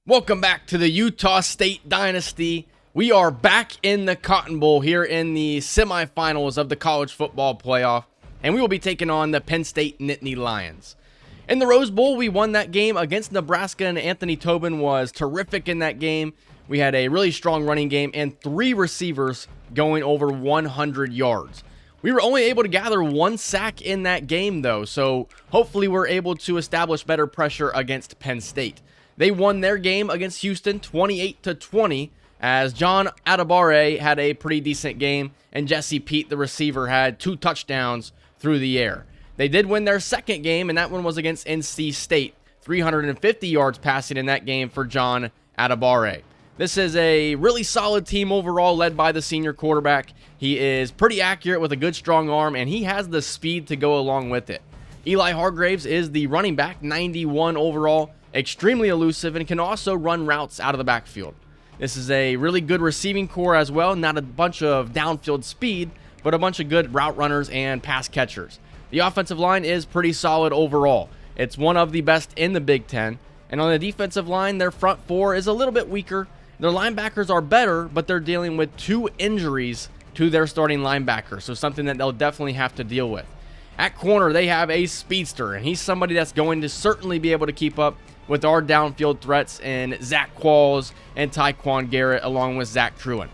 Welcome back to the Utah State Dynasty. We are back in the Cotton Bowl here in the semifinals of the college football playoff, and we will be taking on the Penn State Nittany Lions. In the Rose Bowl, we won that game against Nebraska, and Anthony Tobin was terrific in that game. We had a really strong running game and 3 receivers going over 100 yards. We were only able to gather 1 sack in that game, though, so hopefully we're able to establish better pressure against Penn State. They won their game against Houston 28-20, as John Adebawore had a pretty decent game, and Jesse Pete, the receiver, had 2 touchdowns through the air. They did win their second game, and that one was against NC State. 350 yards passing in that game for John Adebawore. This is a really solid team overall, led by the senior quarterback. He is pretty accurate with a good strong arm, and he has the speed to go along with it. Eli Hargraves is the running back, 91 overall, extremely elusive, and can also run routes out of the backfield. This is a really good receiving core as well, not a bunch of downfield speed, but a bunch of good route runners and pass catchers. The offensive line is pretty solid overall. It's one of the best in the Big Ten, and on the defensive line, their front 4 is a little bit weaker. Their linebackers are better, but they're dealing with 2 injuries to their starting linebacker, so something that they'll definitely have to deal with. At corner, they have a speedster, and he's somebody that's going to certainly be able to keep up with our downfield threats in Zach Qualls and Tyquan Garrett, along with Zach Truin.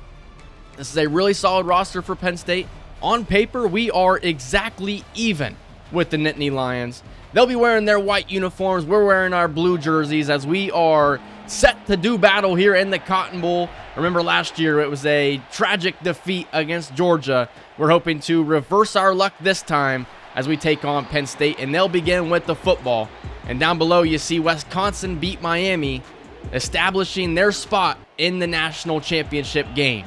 This is a really solid roster for Penn State. On paper, we are exactly even with the Nittany Lions. They'll be wearing their white uniforms. We're wearing our blue jerseys as we are set to do battle here in the Cotton Bowl. Remember last year, it was a tragic defeat against Georgia. We're hoping to reverse our luck this time as we take on Penn State, and they'll begin with the football. And down below, you see Wisconsin beat Miami, establishing their spot in the national championship game.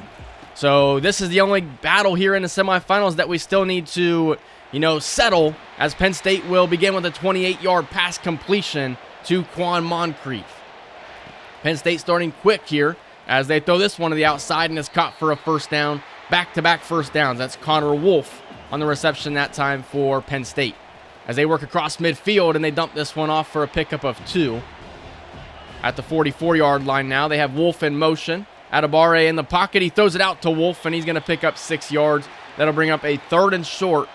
So this is the only battle here in the semifinals that we still need to, settle, as Penn State will begin with a 28-yard pass completion to Quan Moncrief. Penn State starting quick here as they throw this one to the outside, and it's caught for a first down. Back-to-back first downs. That's Connor Wolf on the reception that time for Penn State, as they work across midfield, and they dump this one off for a pickup of 2. At the 44-yard line now, they have Wolf in motion. Adebawore in the pocket. He throws it out to Wolf, and he's going to pick up 6 yards. That'll bring up a 3rd and short.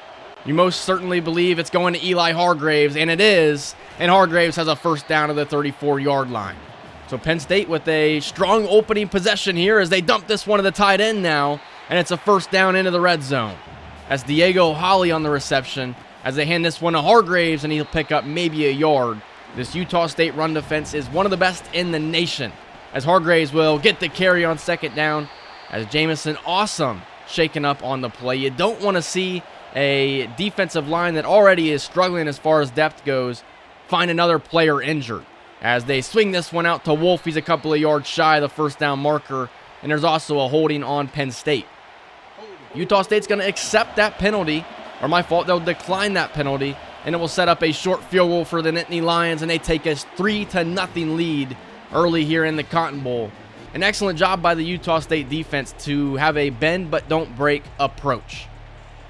You most certainly believe it's going to Eli Hargraves, and it is. And Hargraves has a first down to the 34-yard line. So Penn State with a strong opening possession here as they dump this one to the tight end now, and it's a first down into the red zone. That's Diego Holly on the reception, as they hand this one to Hargraves, and he'll pick up maybe a yard. This Utah State run defense is one of the best in the nation, as Hargraves will get the carry on second down, as Jamison Awesome shaken up on the play. You don't want to see a defensive line that already is struggling as far as depth goes find another player injured, as they swing this one out to Wolf. He's a couple of yards shy of the first down marker, and there's also a holding on Penn State. Utah State's going to accept that penalty, or my fault, they'll decline that penalty, and it will set up a short field goal for the Nittany Lions, and they take a 3-0 lead early here in the Cotton Bowl. An excellent job by the Utah State defense to have a bend but don't break approach.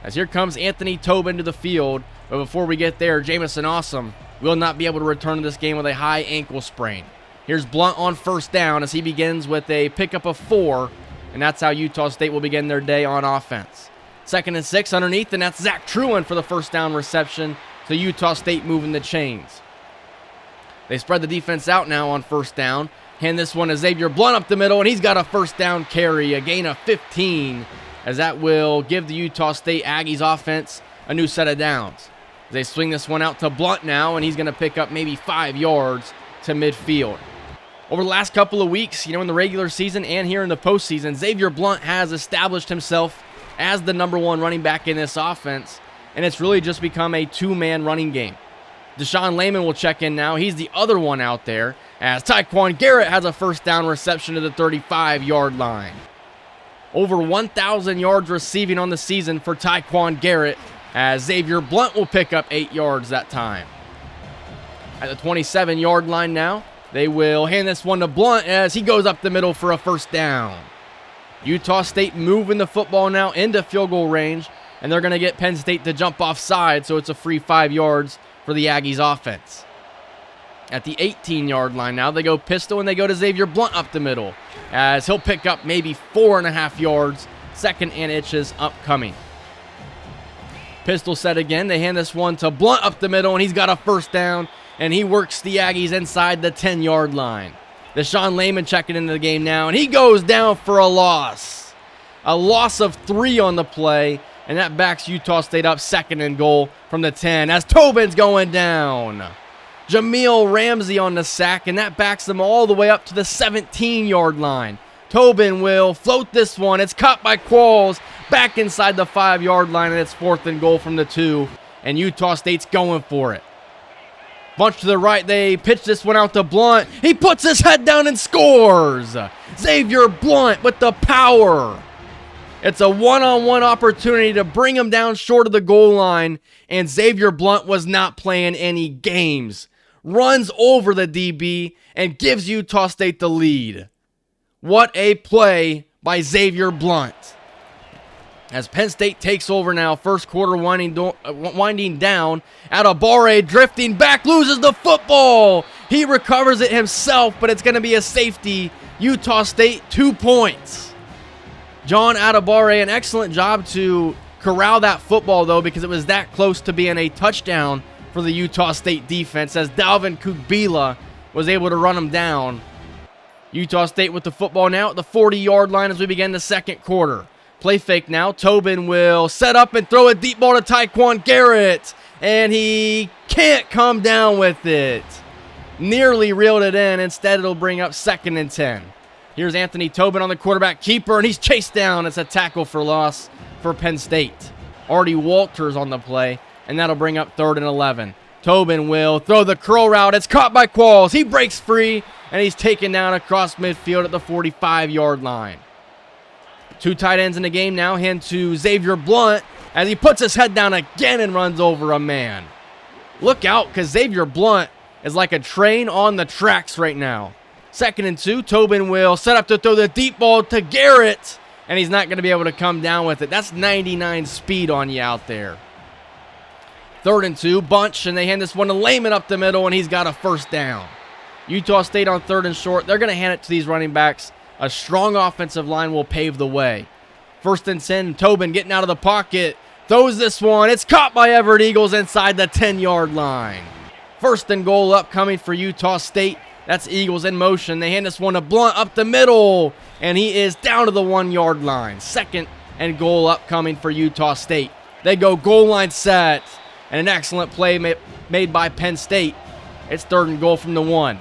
As here comes Anthony Tobin to the field, but before we get there, Jamison Awesome will not be able to return to this game with a high ankle sprain. Here's Blunt on first down as he begins with a pickup of 4, and that's how Utah State will begin their day on offense. 2nd and 6 underneath, and that's Zach Truin for the first down reception. So Utah State moving the chains. They spread the defense out now on first down. Hand this one to Xavier Blunt up the middle, and he's got a first down carry, a gain of 15, as that will give the Utah State Aggies offense a new set of downs. They swing this one out to Blunt now, and he's going to pick up maybe 5 yards to midfield. Over the last couple of weeks, in the regular season and here in the postseason, Xavier Blunt has established himself as the number 1 running back in this offense, and it's really just become a 2-man running game. Deshaun Layman will check in now. He's the other one out there, as Tyquan Garrett has a first down reception to the 35-yard line. Over 1,000 yards receiving on the season for Tyquan Garrett, as Xavier Blunt will pick up 8 yards that time. At the 27-yard line now, they will hand this one to Blunt as he goes up the middle for a first down. Utah State moving the football now into field goal range, and they're going to get Penn State to jump offside, so it's a free 5 yards for the Aggies offense. At the 18-yard line now, they go pistol and they go to Xavier Blunt up the middle, as he'll pick up maybe 4.5 yards. Second and inches upcoming. Pistol set again. They hand this one to Blunt up the middle, and he's got a first down, and he works the Aggies inside the 10-yard line. Deshaun Lehman checking into the game now, and he goes down for a loss. A loss of 3 on the play, and that backs Utah State up 2nd and goal from the 10 as Tobin's going down. Jameel Ramsey on the sack, and that backs them all the way up to the 17-yard line. Tobin will float this one. It's caught by Qualls back inside the 5-yard line, and it's 4th and goal from the 2, and Utah State's going for it. Bunch to the right, they pitch this one out to Blunt. He puts his head down and scores. Xavier Blunt with the power. It's a one-on-one opportunity to bring him down short of the goal line, and Xavier Blunt was not playing any games. Runs over the DB and gives Utah State the lead. What a play by Xavier Blunt. As Penn State takes over now, first quarter winding down. Adebawore drifting back, loses the football. He recovers it himself, but it's going to be a safety. Utah State, 2 points. John Adebawore, an excellent job to corral that football, though, because it was that close to being a touchdown for the Utah State defense, as Dalvin Kugbila was able to run him down. Utah State with the football now at the 40-yard line as we begin the second quarter. Play fake now. Tobin will set up and throw a deep ball to Tyquan Garrett, and he can't come down with it. Nearly reeled it in. Instead, it'll bring up 2nd and 10. Here's Anthony Tobin on the quarterback keeper, and he's chased down. It's a tackle for loss for Penn State. Artie Walters on the play, and that'll bring up 3rd and 11. Tobin will throw the curl route. It's caught by Qualls. He breaks free, and he's taken down across midfield at the 45-yard line. 2 tight ends in the game now. Hand to Xavier Blunt as he puts his head down again and runs over a man. Look out, because Xavier Blunt is like a train on the tracks right now. 2nd and 2. Tobin will set up to throw the deep ball to Garrett, and he's not going to be able to come down with it. That's 99 speed on you out there. 3rd and 2. Bunch, and they hand this one to Lehman up the middle, and he's got a first down. Utah State on 3rd and short. They're going to hand it to these running backs. A strong offensive line will pave the way. 1st and 10, Tobin getting out of the pocket. Throws this one. It's caught by Everett Eagles inside the 10-yard line. 1st and goal upcoming for Utah State. That's Eagles in motion. They hand this one to Blunt up the middle, and he is down to the 1-yard line. 2nd and goal upcoming for Utah State. They go goal line set, and an excellent play made by Penn State. It's 3rd and goal from the 1.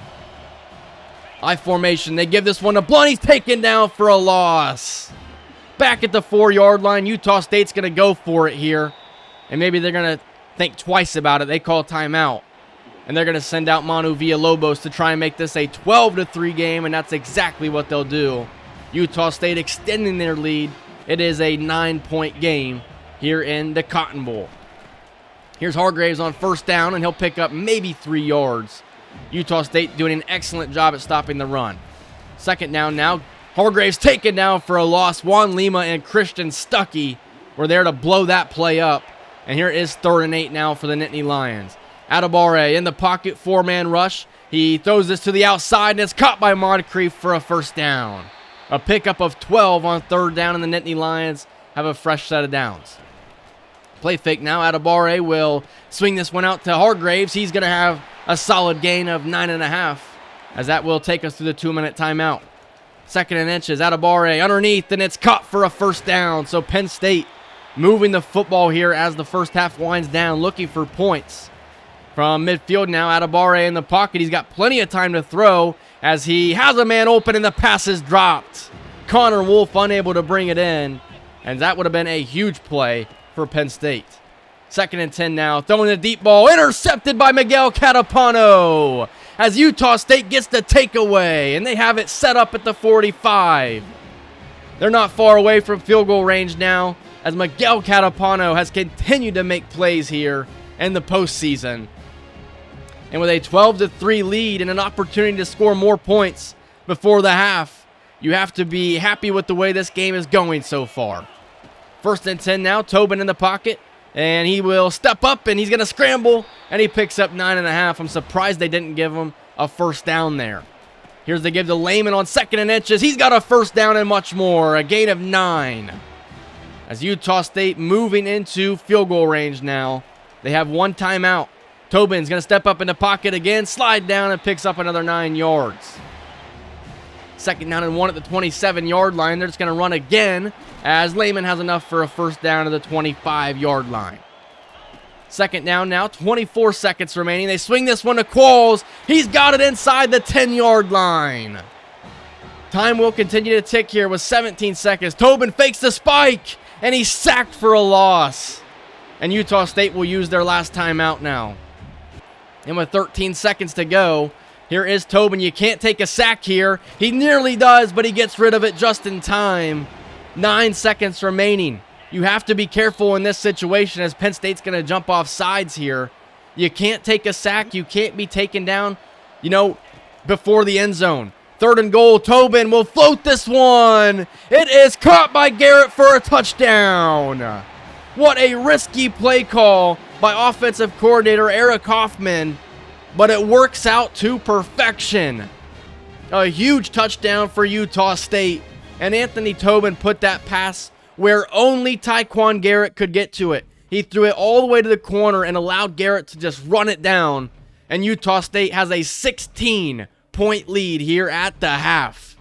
I formation. They give this one to Blunt. He's taken down for a loss. Back at the 4-yard line. Utah State's going to go for it here. And maybe they're going to think twice about it. They call timeout. And they're going to send out Manu Villalobos to try and make this a 12-3 game. And that's exactly what they'll do. Utah State extending their lead. It is a 9-point game here in the Cotton Bowl. Here's Hargraves on 1st down, and he'll pick up maybe 3 yards. Utah State doing an excellent job at stopping the run. 2nd down now. Hargraves taken down for a loss. Juan Lima and Christian Stuckey were there to blow that play up. And here is 3rd and 8 now for the Nittany Lions. Adebawore in the pocket, 4-man rush. He throws this to the outside, and it's caught by Moncrief for a first down. A pickup of 12 on 3rd down, and the Nittany Lions have a fresh set of downs. Play fake now. Adebawore will swing this one out to Hargraves. He's going to have a solid gain of 9.5, as that will take us through the 2-minute timeout. 2nd and inches. Adebawore underneath, and it's caught for a first down. So Penn State moving the football here as the first half winds down, looking for points. From midfield now, Adebawore in the pocket. He's got plenty of time to throw as he has a man open and the pass is dropped. Connor Wolf unable to bring it in, and that would have been a huge play for Penn State. 2nd and 10 now, throwing the deep ball, intercepted by Miguel Catapano as Utah State gets the takeaway, and they have it set up at the 45. They're not far away from field goal range now, as Miguel Catapano has continued to make plays here in the postseason. And with a 12-3 lead and an opportunity to score more points before the half, you have to be happy with the way this game is going so far. 1st and 10 now, Tobin in the pocket. And he will step up, and he's going to scramble, and he picks up 9.5. I'm surprised they didn't give him a first down there. Here's the give to Lehman on 2nd and inches. He's got a first down and much more, a gain of 9. As Utah State moving into field goal range now. They have one timeout. Tobin's going to step up in the pocket again, slide down, and picks up another 9 yards. 2nd down and 1 at the 27-yard line. They're just going to run again as Lehman has enough for a first down at the 25-yard line. 2nd down now, 24 seconds remaining. They swing this one to Qualls. He's got it inside the 10-yard line. Time will continue to tick here with 17 seconds. Tobin fakes the spike, and he's sacked for a loss. And Utah State will use their last timeout now. And with 13 seconds to go, here is Tobin. You can't take a sack here. He nearly does, but he gets rid of it just in time. 9 seconds remaining. You have to be careful in this situation as Penn State's going to jump off sides here. You can't take a sack. You can't be taken down, before the end zone. 3rd and goal. Tobin will float this one. It is caught by Garrett for a touchdown. What a risky play call by offensive coordinator Eric Hoffman, but it works out to perfection. A huge touchdown for Utah State, and Anthony Tobin put that pass where only Tyquan Garrett could get to it. He threw it all the way to the corner and allowed Garrett to just run it down, and Utah State has a 16-point lead here at the half.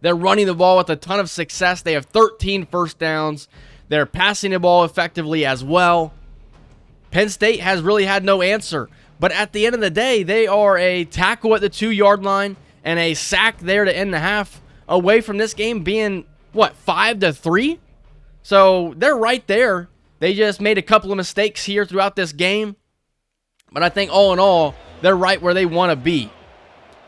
They're running the ball with a ton of success. They have 13 first downs. They're passing the ball effectively as well. Penn State has really had no answer. But at the end of the day, they are a tackle at the 2-yard line and a sack there to end the half away from this game being, 5-3? So they're right there. They just made a couple of mistakes here throughout this game. But I think all in all, they're right where they want to be.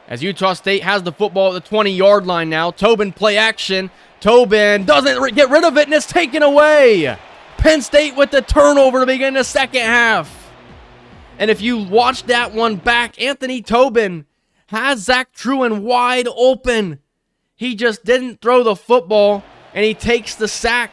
As Utah State has the football at the 20-yard line now. Tobin play action. Tobin doesn't get rid of it, and it's taken away. Penn State with the turnover to begin the second half. And if you watch that one back, Anthony Tobin has Zach Truin wide open. He just didn't throw the football, and he takes the sack,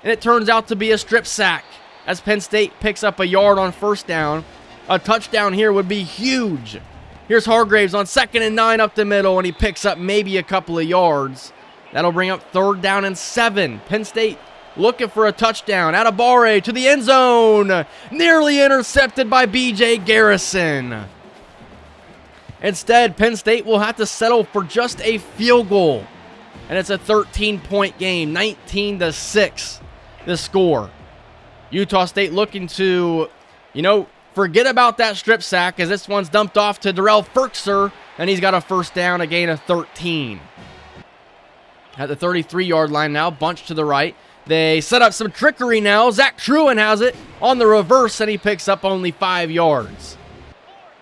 and it turns out to be a strip sack as Penn State picks up a yard on first down. A touchdown here would be huge. Here's Hargraves on 2nd and 9 up the middle, and he picks up maybe a couple of yards. That'll bring up 3rd down and 7. Penn State looking for a touchdown. Adebawore to the end zone. Nearly intercepted by B.J. Garrison. Instead, Penn State will have to settle for just a field goal. And it's a 13-point game. 19-6 the score. Utah State looking to, forget about that strip sack as this one's dumped off to Darrell Ferkser. And he's got a first down, a gain of 13. At the 33-yard line now, bunch to the right. They set up some trickery now. Zach Truin has it on the reverse, and he picks up only 5 yards.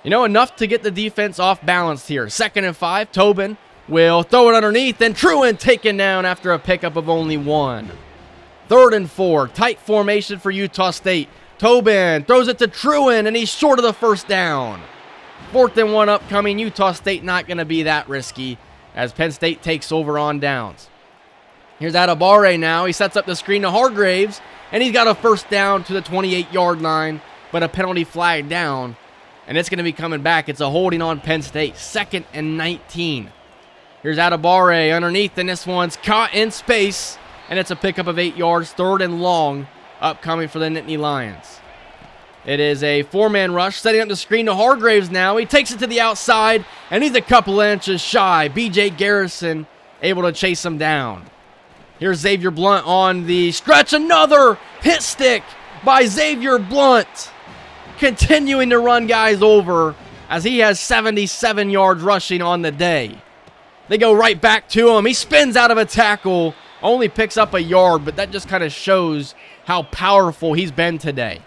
Enough to get the defense off balance here. 2nd and 5, Tobin will throw it underneath, and Truin taken down after a pickup of only 1. 3rd and 4, tight formation for Utah State. Tobin throws it to Truin, and he's short of the first down. 4th and 1 upcoming. Utah State not going to be that risky as Penn State takes over on downs. Here's Adebawore now. He sets up the screen to Hargraves, and he's got a first down to the 28-yard line, but a penalty flag down, and it's going to be coming back. It's a holding on Penn State. 2nd and 19. Here's Adebawore underneath, and this one's caught in space, and it's a pickup of 8 yards, 3rd and long, upcoming for the Nittany Lions. It is a 4-man rush, setting up the screen to Hargraves now. He takes it to the outside, and he's a couple inches shy. B.J. Garrison able to chase him down. Here's Xavier Blunt on the stretch. Another hit stick by Xavier Blunt. Continuing to run guys over as he has 77 yards rushing on the day. They go right back to him. He spins out of a tackle. Only picks up a yard, but that just kind of shows how powerful he's been today.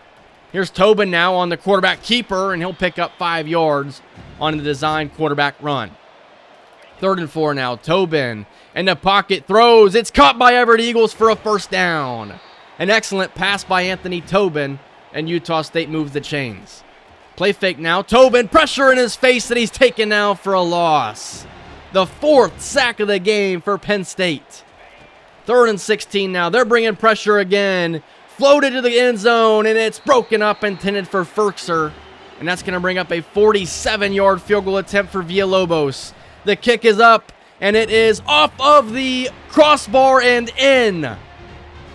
Here's Tobin now on the quarterback keeper, and he'll pick up 5 yards on the designed quarterback run. 3rd and 4 now. Tobin in the pocket throws. It's caught by Everett Eagles for a first down. An excellent pass by Anthony Tobin, and Utah State moves the chains. Play fake now. Tobin, pressure in his face, and he's taken now for a loss. The 4th sack of the game for Penn State. 3rd and 16 now. They're bringing pressure again. floated to the end zone, and it's broken up, intended for Firkser. And that's going to bring up a 47-yard field goal attempt for Villalobos. The kick is up, and it is off of the crossbar and in.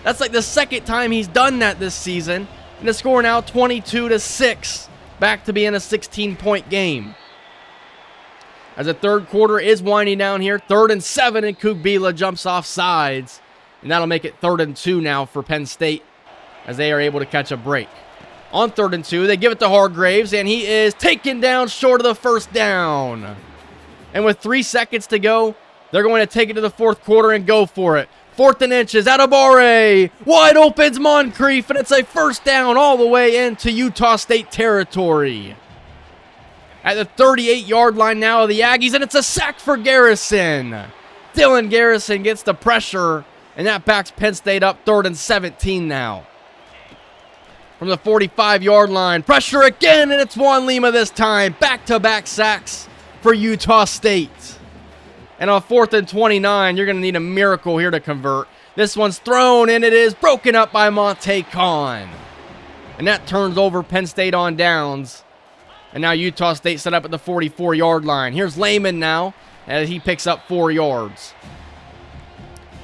That's like the second time he's done that this season. And the score now 22-6. Back to being a 16-point game. As the third quarter is winding down here, 3rd and 7, and Kugbila jumps off sides. And that'll make it 3rd and 2 now for Penn State as they are able to catch a break. On 3rd and 2, they give it to Hargraves, and he is taken down short of the first down. And with 3 seconds to go, they're going to take it to the 4th quarter and go for it. 4th and inches, Adebawore, wide opens Moncrief, and it's a first down all the way into Utah State territory. At the 38-yard line now of the Aggies, and it's a sack for Garrison. Dylan Garrison gets the pressure, and that backs Penn State up 3rd and 17 now. From the 45-yard line, pressure again, and it's Juan Lima this time. Back-to-back sacks for Utah State. And on 4th and 29, you're going to need a miracle here to convert. This one's thrown, and it is broken up by Monte Khan. And that turns over Penn State on downs. And now Utah State set up at the 44-yard line. Here's Lehman now as he picks up 4 yards.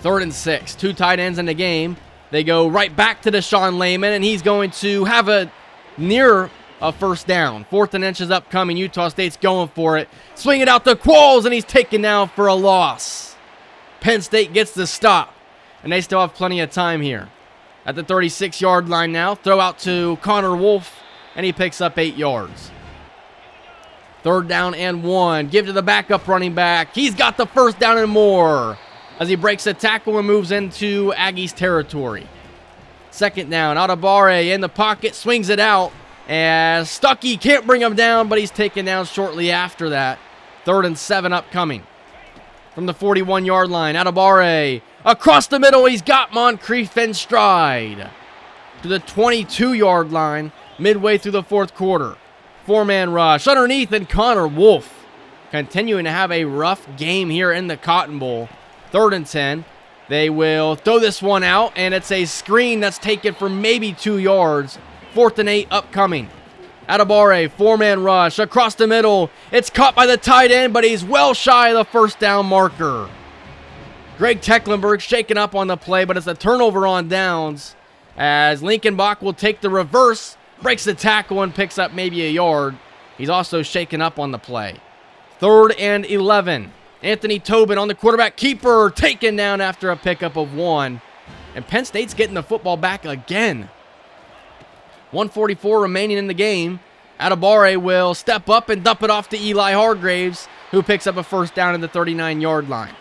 3rd and 6, 2 tight ends in the game. They go right back to Deshaun Lehman, and he's going to have a near a first down. 4th and inches upcoming. Utah State's going for it. Swing it out to Qualls, and he's taken down for a loss. Penn State gets the stop, and they still have plenty of time here. At the 36-yard line now, throw out to Connor Wolf, and he picks up 8 yards. 3rd down and 1. Give to the backup running back. He's got the first down and more as he breaks a tackle and moves into Aggies territory. 2nd down, Adebawore in the pocket, swings it out. As Stuckey can't bring him down, but he's taken down shortly after that. 3rd and 7 upcoming. From the 41-yard line, Adebawore across the middle. He's got Moncrief in stride. To the 22-yard line, midway through the 4th quarter. 4-man rush underneath, and Connor Wolf continuing to have a rough game here in the Cotton Bowl. 3rd and 10. They will throw this one out, and it's a screen that's taken for maybe 2 yards. 4th and 8 upcoming. Adebawore, 4-man rush across the middle. It's caught by the tight end, but he's well shy of the first down marker. Greg Tecklenburg shaken up on the play, but it's a turnover on downs as Lincoln-Bach will take the reverse, breaks the tackle, and picks up maybe a yard. He's also shaken up on the play. 3rd and 11. Anthony Tobin on the quarterback keeper, taken down after a pickup of 1. And Penn State's getting the football back again. 1:44 remaining in the game. Adebawore will step up and dump it off to Eli Hargraves, who picks up a first down at the 39-yard line.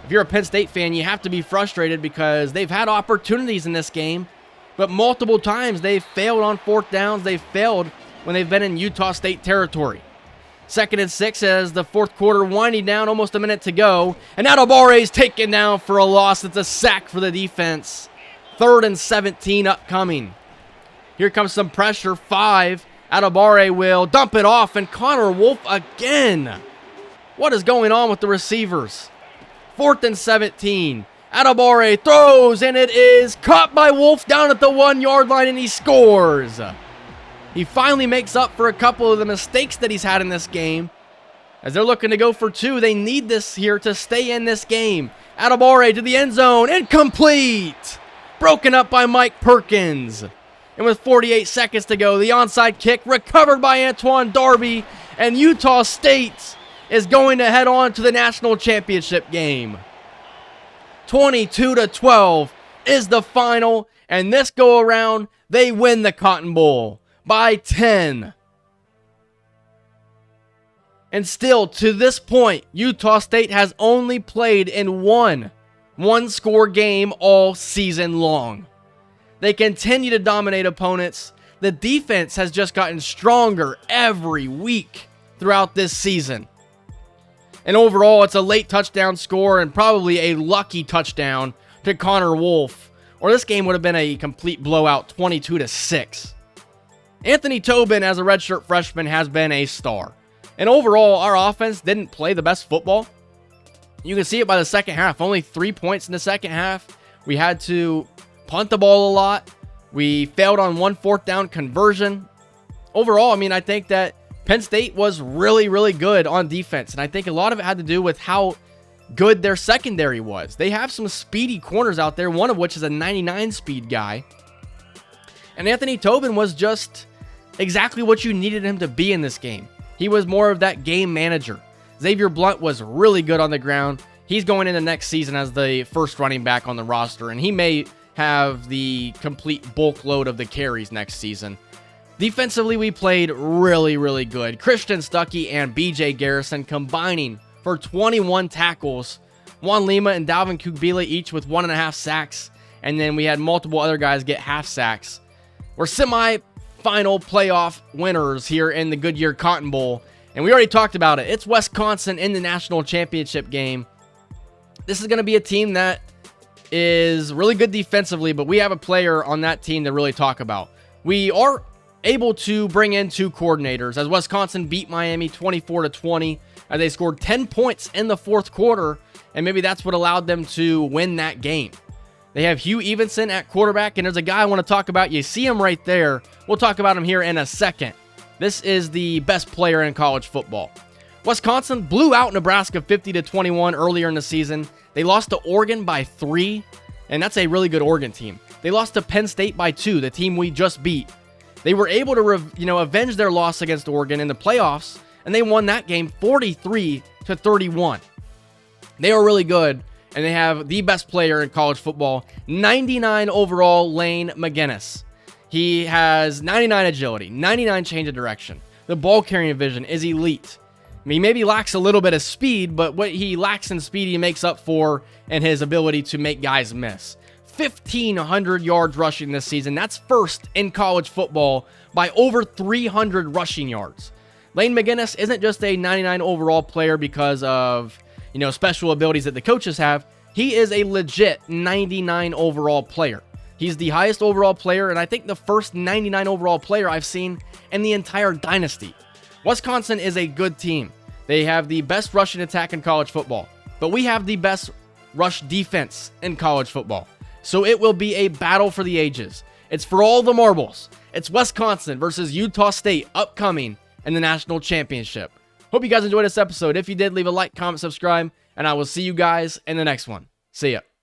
If you're a Penn State fan, you have to be frustrated because they've had opportunities in this game, but multiple times they've failed on 4th downs. They've failed when they've been in Utah State territory. 2nd and 6 as the 4th quarter winding down, almost a minute to go. And Adebayore's taken down for a loss. It's a sack for the defense. 3rd and 17 upcoming. Here comes some pressure. 5. Adebawore will dump it off, and Connor Wolf again. What is going on with the receivers? 4th and 17. Adebawore throws, and it is caught by Wolf down at the 1-yard line, and he scores. He finally makes up for a couple of the mistakes that he's had in this game. As they're looking to go for 2, they need this here to stay in this game. Adebawore to the end zone, incomplete. Broken up by Mike Perkins. And with 48 seconds to go, the onside kick recovered by Antoine Darby, and Utah State is going to head on to the national championship game. 22-12 is the final, and this go around, they win the Cotton Bowl by 10. And still, to this point, Utah State has only played in one-score game all season long. They continue to dominate opponents. The defense has just gotten stronger every week throughout this season. And overall, it's a late touchdown score and probably a lucky touchdown to Connor Wolf, or this game would have been a complete blowout, 22-6. Anthony Tobin, as a redshirt freshman, has been a star. And overall, our offense didn't play the best football. You can see it by the second half. Only 3 points in the second half. We had to punt the ball a lot. We failed on 1 4th down conversion. Overall, I mean, I think that Penn State was really, really good on defense. And I think a lot of it had to do with how good their secondary was. They have some speedy corners out there, one of which is a 99 speed guy. And Anthony Tobin was just exactly what you needed him to be in this game. He was more of that game manager. Xavier Blunt was really good on the ground. He's going into next season as the first running back on the roster, and he may have the complete bulk load of the carries next season. Defensively, we played really, really good. Christian Stuckey and BJ Garrison combining for 21 tackles. Juan Lima and Dalvin Kubila each with 1.5 sacks, and then we had multiple other guys get half sacks. We're semi-final playoff winners here in the Goodyear Cotton Bowl, and we already talked about it. It's Wisconsin in the national championship game. This is going to be a team that is really good defensively, but we have a player on that team to really talk about. We are able to bring in 2 coordinators as Wisconsin beat Miami 24-20, as they scored 10 points in the 4th quarter, and maybe that's what allowed them to win that game. They have Hugh Evenson at quarterback, and there's a guy I want to talk about. You see him right there. We'll talk about him here in a second. This is the best player in college football. Wisconsin blew out Nebraska 50-21 earlier in the season. They lost to Oregon by 3, and that's a really good Oregon team. They lost to Penn State by 2, the team we just beat. They were able to avenge their loss against Oregon in the playoffs, and they won that game 43-31. They are really good, and they have the best player in college football, 99 overall Lane McGinnis. He has 99 agility, 99 change of direction. The ball carrying vision is elite. He maybe lacks a little bit of speed, but what he lacks in speed, he makes up for in his ability to make guys miss. 1,500 yards rushing this season. That's first in college football by over 300 rushing yards. Lane McGinnis isn't just a 99 overall player because of, special abilities that the coaches have. He is a legit 99 overall player. He's the highest overall player, and I think the first 99 overall player I've seen in the entire dynasty. Wisconsin is a good team. They have the best rushing attack in college football, but we have the best rush defense in college football. So it will be a battle for the ages. It's for all the marbles. It's Wisconsin versus Utah State upcoming in the national championship. Hope you guys enjoyed this episode. If you did, leave a like, comment, subscribe, and I will see you guys in the next one. See ya.